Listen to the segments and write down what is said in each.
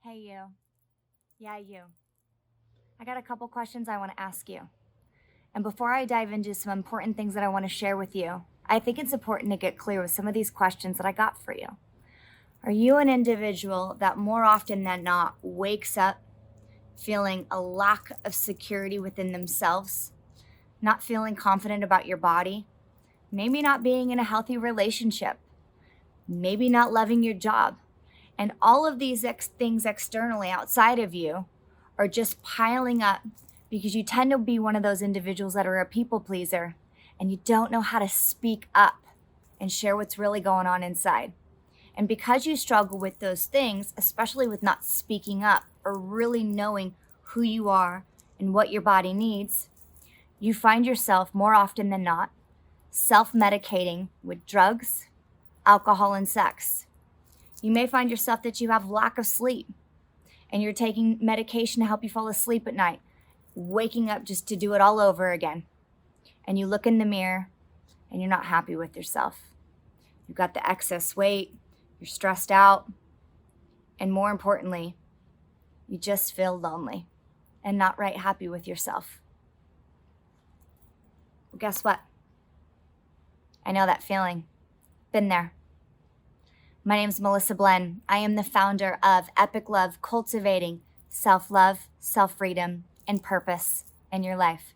Hey, you. Yeah, you. I got a couple questions I want to ask you. And before I dive into some important things that I want to share with you, I think it's important to get clear with some of these questions that I got for you. Are you an individual that more often than not wakes up feeling a lack of security within themselves, not feeling confident about your body, maybe not being in a healthy relationship, maybe not loving your job? And all of these things externally outside of you are just piling up because you tend to be one of those individuals that are a people pleaser and you don't know how to speak up and share what's really going on inside. And because you struggle with those things, especially with not speaking up or really knowing who you are and what your body needs, you find yourself more often than not self medicating with drugs, alcohol, and sex. You may find yourself that you have lack of sleep and you're taking medication to help you fall asleep at night, waking up just to do it all over again. And you look in the mirror and you're not happy with yourself. You've got the excess weight, you're stressed out, and more importantly, you just feel lonely and not right happy with yourself. Well, guess what? I know that feeling. Been there. My name is Melissa Blen. I am the founder of Epic Love, cultivating self-love, self-freedom, and purpose in your life.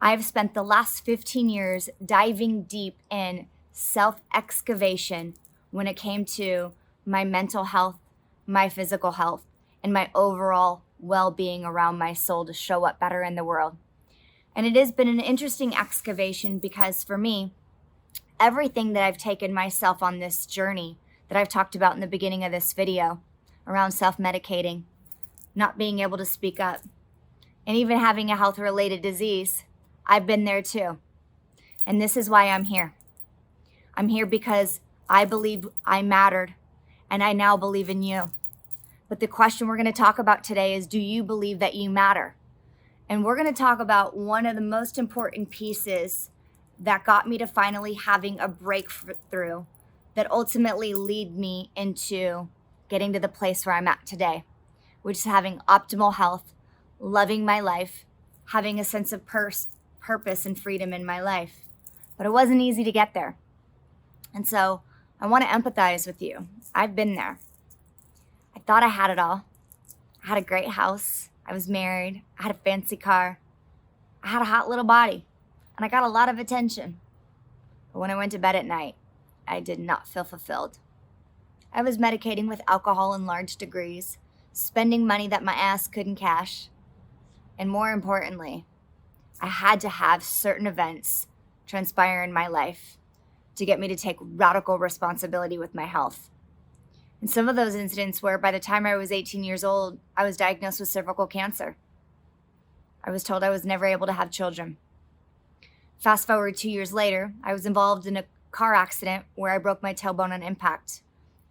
I've spent the last 15 years diving deep in self-excavation when it came to my mental health, my physical health, and my overall well-being around my soul to show up better in the world. And it has been an interesting excavation because for me, everything that I've taken myself on this journey that I've talked about in the beginning of this video around self-medicating, not being able to speak up, and even having a health-related disease, I've been there too. And this is why I'm here. I'm here because I believe I mattered, and I now believe in you. But the question we're going to talk about today is, do you believe that you matter? And we're going to talk about one of the most important pieces that got me to finally having a breakthrough that ultimately lead me into getting to the place where I'm at today, which is having optimal health, loving my life, having a sense of purpose and freedom in my life. But it wasn't easy to get there. And so I want to empathize with you. I've been there. I thought I had it all. I had a great house. I was married. I had a fancy car. I had a hot little body. And I got a lot of attention. But when I went to bed at night, I did not feel fulfilled. I was medicating with alcohol in large degrees, spending money that my ass couldn't cash. And more importantly, I had to have certain events transpire in my life to get me to take radical responsibility with my health. And some of those incidents were by the time I was 18 years old, I was diagnosed with cervical cancer. I was told I was never able to have children. Fast forward 2 years later, I was involved in a car accident where I broke my tailbone on impact.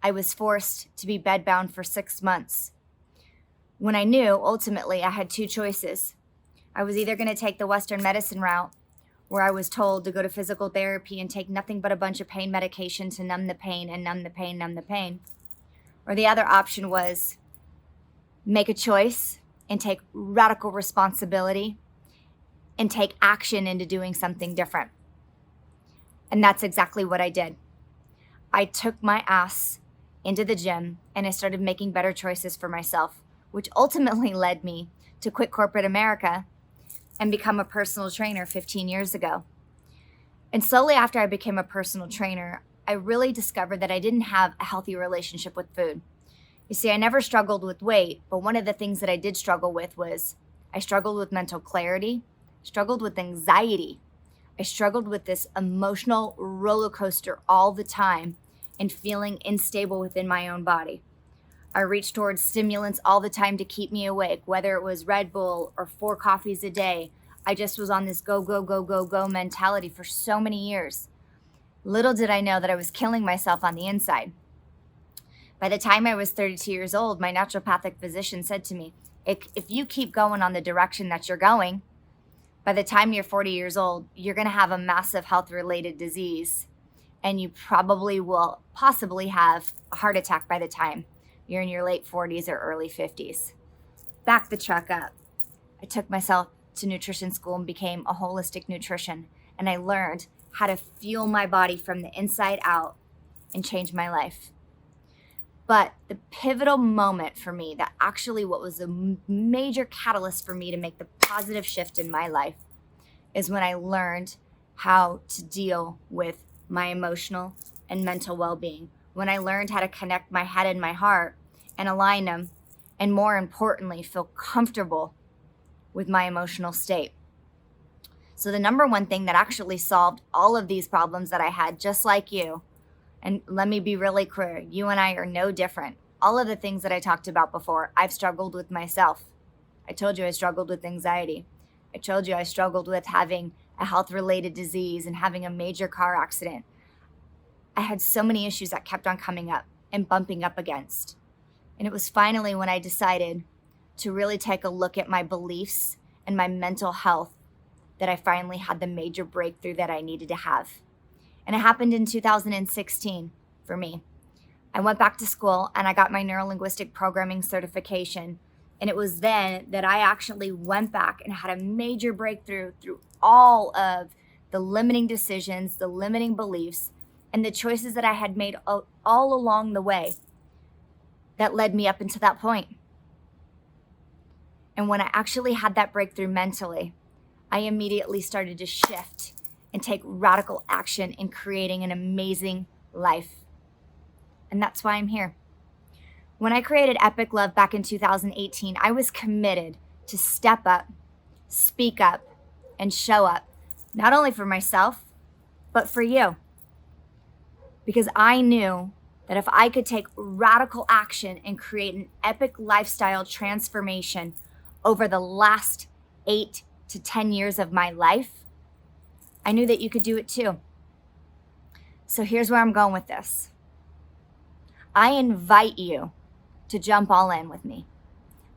I was forced to be bedbound for 6 months. When I knew, ultimately, I had two choices. I was either going to take the Western medicine route, where I was told to go to physical therapy and take nothing but a bunch of pain medication to numb the pain and numb the pain, numb the pain. Or the other option was make a choice and take radical responsibility and take action into doing something different. And that's exactly what I did. I took my ass into the gym and I started making better choices for myself, which ultimately led me to quit corporate America and become a personal trainer 15 years ago. And slowly after I became a personal trainer, I really discovered that I didn't have a healthy relationship with food. You see, I never struggled with weight, but one of the things that I did struggle with was I struggled with mental clarity, struggled with anxiety. I struggled with this emotional roller coaster all the time and feeling unstable within my own body. I reached towards stimulants all the time to keep me awake, whether it was Red Bull or 4 coffees a day. I just was on this go, go, go, go, go mentality for so many years. Little did I know that I was killing myself on the inside. By the time I was 32 years old, my naturopathic physician said to me, if you keep going on the direction that you're going, by the time you're 40 years old, you're going to have a massive health-related disease, and you probably will possibly have a heart attack by the time you're in your late 40s or early 50s. Back the truck up. I took myself to nutrition school and became a holistic nutrition, and I learned how to fuel my body from the inside out and change my life. But the pivotal moment for me, that actually what was a major catalyst for me to make the positive shift in my life, is when I learned how to deal with my emotional and mental well-being. When I learned how to connect my head and my heart and align them, and more importantly, feel comfortable with my emotional state. So the number one thing that actually solved all of these problems that I had, just like you, and let me be really clear, you and I are no different. All of the things that I talked about before, I've struggled with myself. I told you I struggled with anxiety. I told you I struggled with having a health-related disease and having a major car accident. I had so many issues that kept on coming up and bumping up against. And it was finally when I decided to really take a look at my beliefs and my mental health that I finally had the major breakthrough that I needed to have. And it happened in 2016 for me. I went back to school and I got my neuro-linguistic programming certification. And it was then that I actually went back and had a major breakthrough through all of the limiting decisions, the limiting beliefs, and the choices that I had made all along the way that led me up until that point. And when I actually had that breakthrough mentally, I immediately started to shift and take radical action in creating an amazing life. And that's why I'm here. When I created Epic Love back in 2018, I was committed to step up, speak up, and show up, not only for myself, but for you. Because I knew that if I could take radical action and create an epic lifestyle transformation over the last 8 to 10 years of my life, I knew that you could do it too. So here's where I'm going with this. I invite you to jump all in with me.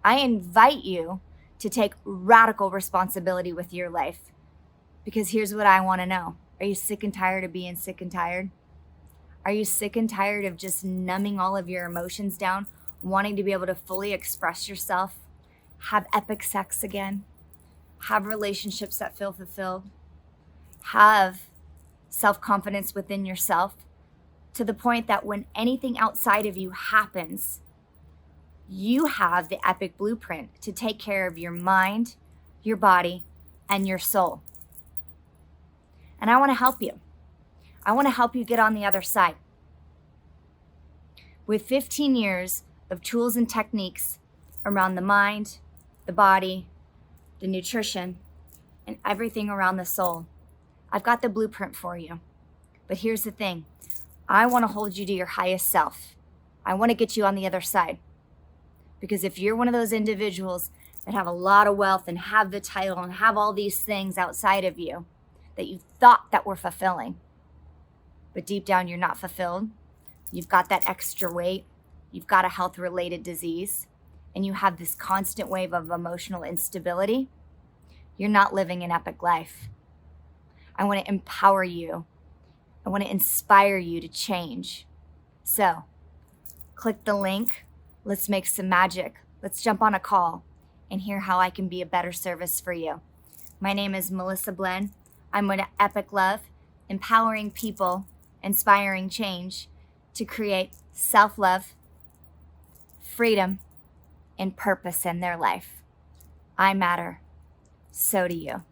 I invite you to take radical responsibility with your life. Because here's what I want to know. Are you sick and tired of being sick and tired? Are you sick and tired of just numbing all of your emotions down, wanting to be able to fully express yourself, have epic sex again, have relationships that feel fulfilled, have self-confidence within yourself, to the point that when anything outside of you happens, you have the epic blueprint to take care of your mind, your body, and your soul. And I want to help you. I want to help you get on the other side. With 15 years of tools and techniques around the mind, the body, the nutrition, and everything around the soul, I've got the blueprint for you. But here's the thing. I want to hold you to your highest self. I want to get you on the other side. Because if you're one of those individuals that have a lot of wealth and have the title and have all these things outside of you that you thought that were fulfilling, but deep down you're not fulfilled, you've got that extra weight, you've got a health-related disease, and you have this constant wave of emotional instability, you're not living an epic life. I want to empower you. I want to inspire you to change. So, click the link. Let's make some magic. Let's jump on a call and hear how I can be a better service for you. My name is Melissa Blen. I'm with Epic Love, empowering people, inspiring change to create self-love, freedom, and purpose in their life. I matter. So do you.